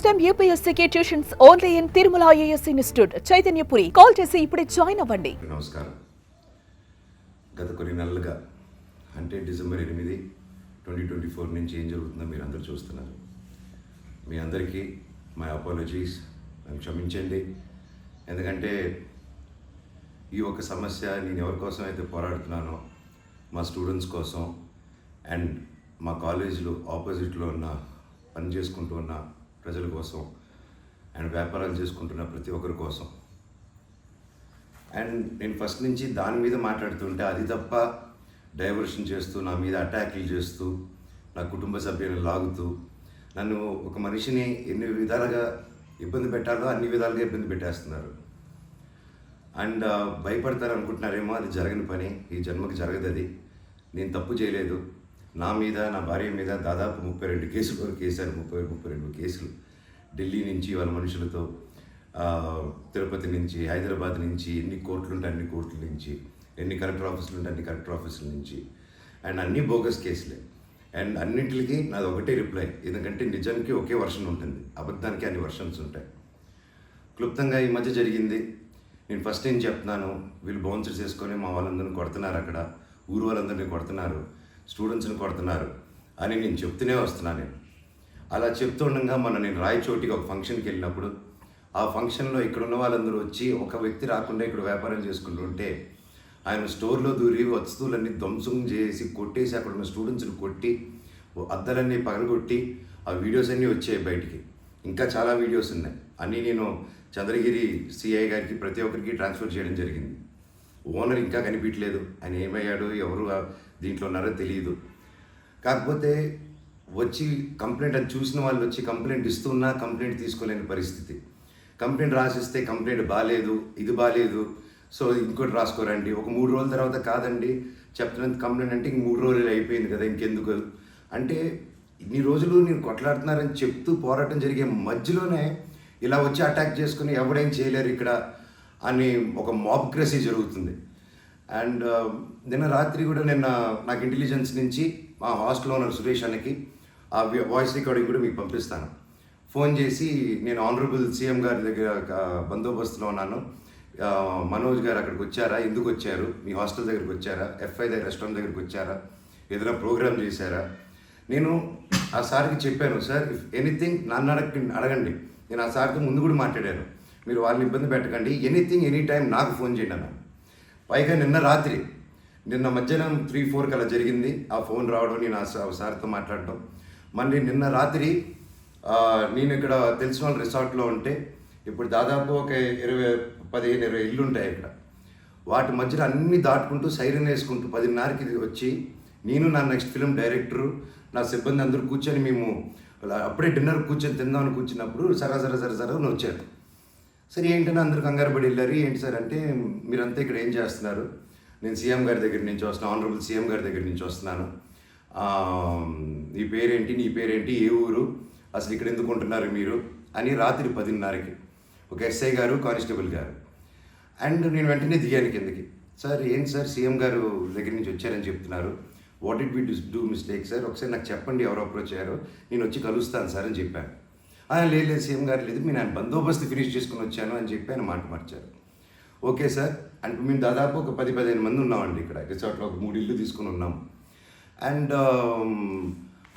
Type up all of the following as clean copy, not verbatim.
Time యూపీఎస్సీకి tuitions only in Tirumala IAS institute Chaitanyapuri. Call చేసి ఇప్పుడే జాయిన్ అవ్వండి. నమస్కారం. గత కొన్ని నెలలుగా అంటే డిసెంబర్ 8, 2024 నుంచి ఏం జరుగుతుందో మీరు అందరూ చూస్తున్నారు. మీ అందరికీ మై అపాలజీస్, నన్ను క్షమించండి. ఎందుకంటే ఈ ఒక సమస్య నేను ఎవరి కోసం అయితే పోరాడుతున్నానో మా స్టూడెంట్స్ కోసం అండ్ మా కాలేజీలో ఆపోజిట్లో ఉన్న పని చేసుకుంటూ ఉన్న ప్రజల కోసం అండ్ వ్యాపారాలు చేసుకుంటున్న ప్రతి ఒక్కరి కోసం. అండ్ నేను ఫస్ట్ నుంచి దాని మీద మాట్లాడుతుంటే అది తప్ప డైవర్షన్ చేస్తూ నా మీద అటాక్లు చేస్తూ నా కుటుంబ సభ్యులను లాగుతూ నన్ను ఒక మనిషిని ఎన్ని విధాలుగా ఇబ్బంది పెట్టాలో అన్ని విధాలుగా ఇబ్బంది పెట్టేస్తున్నారు. అండ్ భయపడతారు అనుకుంటున్నారేమో, అది జరగని పని, ఈ జన్మకి జరగదు. అది నేను తప్పు చేయలేదు. నా మీద, నా భార్య మీద దాదాపు 32 కేసుల వరకు వేశారు. 32 కేసులు ఢిల్లీ నుంచి వాళ్ళ మనుషులతో, తిరుపతి నుంచి, హైదరాబాద్ నుంచి, ఎన్ని కోర్టులు ఉంటే అన్ని కోర్టుల నుంచి, ఎన్ని కలెక్టర్ ఆఫీసులు ఉంటే అన్ని కలెక్టర్ ఆఫీసుల నుంచి, అండ్ అన్ని బోగస్ కేసులే. అండ్ అన్నింటికి నాది ఒకటే రిప్లై, ఎందుకంటే నిజానికి ఒకే వర్షన్ ఉంటుంది, అబద్ధానికి అన్ని వర్షన్స్ ఉంటాయి. క్లుప్తంగా ఈ మధ్య జరిగింది. నేను ఫస్ట్ ఏం చెప్తున్నాను, వీళ్ళు బౌన్సర్స్ చేసుకొని మా వాళ్ళందరినీ కొడుతున్నారు, అక్కడ ఊరు వాళ్ళందరినీ కొడుతున్నారు, స్టూడెంట్స్ని కొడుతున్నారు అని నేను చెప్తూనే వస్తున్నాను. నేను అలా చెప్తూ ఉండగా నేను రాయచోటికి ఒక ఫంక్షన్కి వెళ్ళినప్పుడు ఆ ఫంక్షన్లో ఇక్కడ ఉన్న వాళ్ళందరూ వచ్చి ఒక వ్యక్తి రాకుండా ఇక్కడ వ్యాపారం చేసుకుంటుంటే ఆయన స్టోర్లో దూరి వస్తువులన్నీ ధ్వంసం చేసి కొట్టేసి అక్కడ ఉన్న స్టూడెంట్స్ని కొట్టి అద్దాలన్నీ పగలగొట్టి ఆ వీడియోస్ అన్నీ వచ్చాయి బయటికి. ఇంకా చాలా వీడియోస్ ఉన్నాయి. అన్నీ నేను చంద్రగిరి సిఐ గారికి ప్రతి ఒక్కరికి ట్రాన్స్ఫర్ చేయడం జరిగింది. ఓనర్ ఇంకా కనిపించలేదు, ఆయన ఏమయ్యాడు, ఎవరు దీంట్లో ఉన్నారో తెలియదు. కాకపోతే వచ్చి కంప్లైంట్ అది చూసిన వాళ్ళు వచ్చి కంప్లైంట్ ఇస్తున్నా కంప్లైంట్ తీసుకోలేని పరిస్థితి. కంప్లైంట్ రాసిస్తే కంప్లైంట్ బాగాలేదు, ఇది బాగాలేదు, సో ఇంకోటి రాసుకోరండి. ఒక 3 రోజుల తర్వాత కాదండి చెప్తున్నంత కంప్లైంట్ అంటే ఇంక 3 రోజులు అయిపోయింది కదా, ఇంకెందుకు అంటే ఇన్ని రోజులు నేను కొట్లాడుతున్నారని చెప్తూ పోరాటం జరిగే మధ్యలోనే ఇలా వచ్చి అటాక్ చేసుకుని ఎవడేం చేయలేరు ఇక్కడ అని ఒక మాబ్క్రసీ జరుగుతుంది. అండ్ నిన్న రాత్రి కూడా నాకు ఇంటెలిజెన్స్ నుంచి మా హాస్టల్ ఓనర్ సురేష్ అన్నకి ఆ వాయిస్ రికార్డింగ్ కూడా మీకు పంపిస్తాను. ఫోన్ చేసి నేను ఆనరబుల్ సీఎం గారి దగ్గర బందోబస్తులో ఉన్నాను, మనోజ్ గారు అక్కడికి వచ్చారా, ఎందుకు వచ్చారు, మీ హాస్టల్ దగ్గరికి వచ్చారా, ఎఫ్ఐ దగ్గర రెస్టారెంట్ దగ్గరికి వచ్చారా, ఏదైనా ప్రోగ్రామ్ చేశారా. నేను ఆ సార్కి చెప్పాను, సార్ ఇఫ్ ఎనీథింగ్ నన్ను అడగండి. నేను ఆ సార్తో ముందు కూడా మాట్లాడాను, మీరు వాళ్ళని ఇబ్బంది పెట్టకండి, ఎనీథింగ్ ఎనీ టైం నాకు ఫోన్ చేయండి అన్నాను. పైగా నిన్న మధ్యాహ్నం 3-4 అలా జరిగింది ఆ ఫోన్ రావడం, నేను ఆ సార్తో మాట్లాడటం. మళ్ళీ నిన్న రాత్రి నేను ఇక్కడ తెలిసిన వాళ్ళ రిసార్ట్లో ఉంటే ఇప్పుడు దాదాపు ఒక 15-20 ఇళ్ళు ఉంటాయి ఇక్కడ. వాటి మధ్యలో అన్నీ దాటుకుంటూ సైరన్ వేసుకుంటూ 10:30కి వచ్చి నేను నా నెక్స్ట్ ఫిలిం డైరెక్టరు నా సిబ్బంది అందరూ కూర్చొని మేము అప్పుడే డిన్నర్ కూర్చొని తిందామని కూర్చున్నప్పుడు సరే వచ్చారు. సరే ఏంటని అందరూ కంగారు పడి వెళ్ళారు. ఏంటి సార్ అంటే, మీరంతా ఇక్కడ ఏం చేస్తున్నారు, నేను సీఎం గారి దగ్గర నుంచి వస్తున్నాను, ఆనరబుల్ సీఎం గారి దగ్గర నుంచి వస్తున్నాను, నీ పేరేంటి, ఏ ఊరు, అసలు ఇక్కడ ఎందుకు ఉంటున్నారు మీరు అని రాత్రి 10:30కి ఒక ఎస్ఐ గారు, కానిస్టేబుల్ గారు. అండ్ నేను వెంటనే దిగాను కిందకి. సార్ ఏంటి సార్ సీఎం గారు దగ్గర నుంచి వచ్చారని చెప్తున్నారు, what did we do mistake sir, ఒకసారి నాకు చెప్పండి ఎవరు అప్రోచ్ అయ్యారో, నేను వచ్చి కలుస్తాను సార్ అని చెప్పాను. లేదు సీఎం గారు లేదు, నేను ఆయన బందోబస్తు ఫినిష్ చేసుకుని వచ్చాను అని చెప్పి ఆయన మాట మార్చారు. ఓకే సార్ అంటే మేము దాదాపు ఒక 10-15 మంది ఉన్నామండి ఇక్కడ రిసార్ట్లో, ఒక 3 ఇళ్ళు తీసుకుని ఉన్నాం. అండ్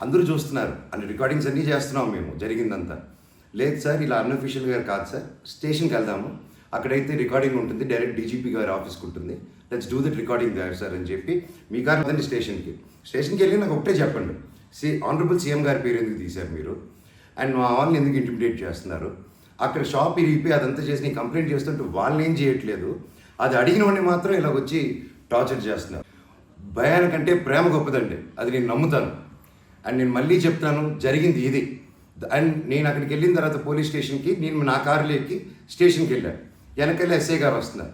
అందరూ చూస్తున్నారు, అన్ని రికార్డింగ్స్ అన్నీ చేస్తున్నాం మేము జరిగిందంతా. లేదు సార్ ఇలా అన్అఫీషియల్గా కాదు సార్, స్టేషన్కి వెళ్దాము, అక్కడైతే రికార్డింగ్ ఉంటుంది, డైరెక్ట్ డీజీపీ గారి ఆఫీస్కి ఉంటుంది, let's do that recording that sir అని చెప్పి మీ కారు వద్దండి స్టేషన్కి వెళ్ళి నాకు ఒకటే చెప్పండి, ఆనరబుల్ సీఎం గారి పేరు ఎందుకు తీశారు మీరు, అండ్ మా వాళ్ళని ఎందుకు ఇంటిమిడేట్ చేస్తున్నారు, అక్కడ షాప్ ఇరిగిపోయి అదంతా చేసి నేను కంప్లైంట్ చేస్తుంటే వాళ్ళని ఏం చేయట్లేదు, అది అడిగిన వాడిని మాత్రం ఇలా వచ్చి టార్చర్ చేస్తున్నారు. భయానికంటే ప్రేమ గొప్పదండి, అది నేను నమ్ముతాను. అండ్ నేను మళ్ళీ చెప్తాను, జరిగింది ఇది. అండ్ నేను అక్కడికి వెళ్ళిన తర్వాత పోలీస్ స్టేషన్కి నేను నా కారులో ఎక్కి స్టేషన్కి వెళ్ళాను. వెనకెళ్ళి ఎస్ఐ గారు వస్తున్నారు.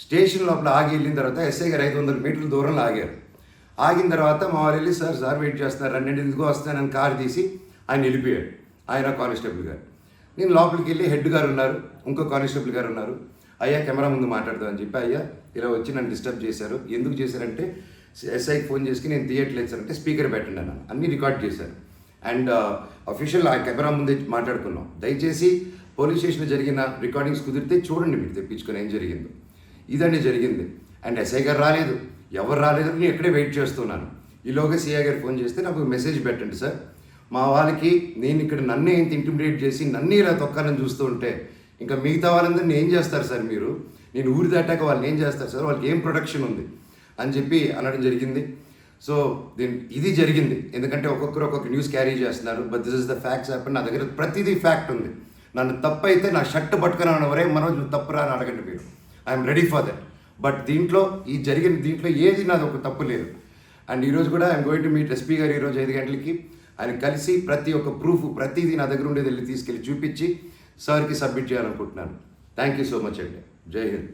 స్టేషన్ లోపల ఆగి వెళ్ళిన తర్వాత ఎస్ఐ గారు 500 మీటర్ల దూరంలో ఆగారు. ఆగిన తర్వాత మా వాళ్ళు వెళ్ళి సార్ వెయిట్ చేస్తున్నారు, అన్నీ ఎందుకు వస్తానని కారు తీసి ఆయన వెళ్ళిపోయాడు, ఆయన కానిస్టేబుల్ గారు. నేను లోపలికి వెళ్ళి హెడ్ గారు ఉన్నారు, ఇంకో కానిస్టేబుల్ గారు ఉన్నారు. అయ్యా కెమెరా ముందు మాట్లాడదామని చెప్పి, అయ్యా ఇలా వచ్చి నన్ను డిస్టర్బ్ చేశారు, ఎందుకు చేశారంటే ఎస్ఐకి ఫోన్ చేసి నేను తీయట్లేదు సార్ అంటే స్పీకర్ పెట్టండి అన్నాను. అన్నీ రికార్డ్ చేశారు. అండ్ అఫీషియల్ ఆ కెమెరా ముందే మాట్లాడుకున్నాం. దయచేసి పోలీస్ స్టేషన్లో జరిగిన రికార్డింగ్స్ కుదిరితే చూడండి, మీకు తెప్పించుకొని ఏం జరిగిందో. ఇదండి జరిగింది. అండ్ ఎస్ఐ గారు రాలేదు, ఎవరు రాలేదు, నేను ఎక్కడే వెయిట్ చేస్తున్నాను. ఈలోగా సిఐ గారు ఫోన్ చేస్తే నాకు మెసేజ్ పెట్టండి సార్, మా వాళ్ళకి నేను ఇక్కడ నన్నే ఇంత ఇంటిమిడేట్ చేసి నన్నే ఇలా తొక్కాలని చూస్తూ ఉంటే ఇంకా మిగతా వాళ్ళందరినీ ఏం చేస్తారు సార్ మీరు, నేను ఊరి దాటాక వాళ్ళని ఏం చేస్తారు సార్, వాళ్ళకి ఏం ప్రొటెక్షన్ ఉంది అని చెప్పి అనడం జరిగింది. సో ఇది జరిగింది, ఎందుకంటే ఒక్కొక్కరు ఒక్కొక్క న్యూస్ క్యారీ చేస్తున్నారు. But this is the facts happen. నా దగ్గర ప్రతిదీ ఫ్యాక్ట్ ఉంది. నన్ను తప్పు అయితే నా షర్ట్ పట్టుకుని అనవరే మనోజ్ నువ్వు తప్పురా అని అడగండి మీరు, I'm ready for that. But దీంట్లో దీంట్లో ఏది నాది ఒక తప్పు లేదు. అండ్ ఈరోజు కూడా I'm going to meet SP గారు ఈరోజు 5 గంటలకి. ఆయన కలిసి ప్రతి ఒక్క ప్రూఫ్ ప్రతిదీ నా దగ్గర ఉండేది వెళ్ళి తీసుకెళ్ళి చూపించి సార్కి సబ్మిట్ చేయాలనుకుంటున్నాను. థ్యాంక్ యూ సో మచ్ అండి. జై హింద్.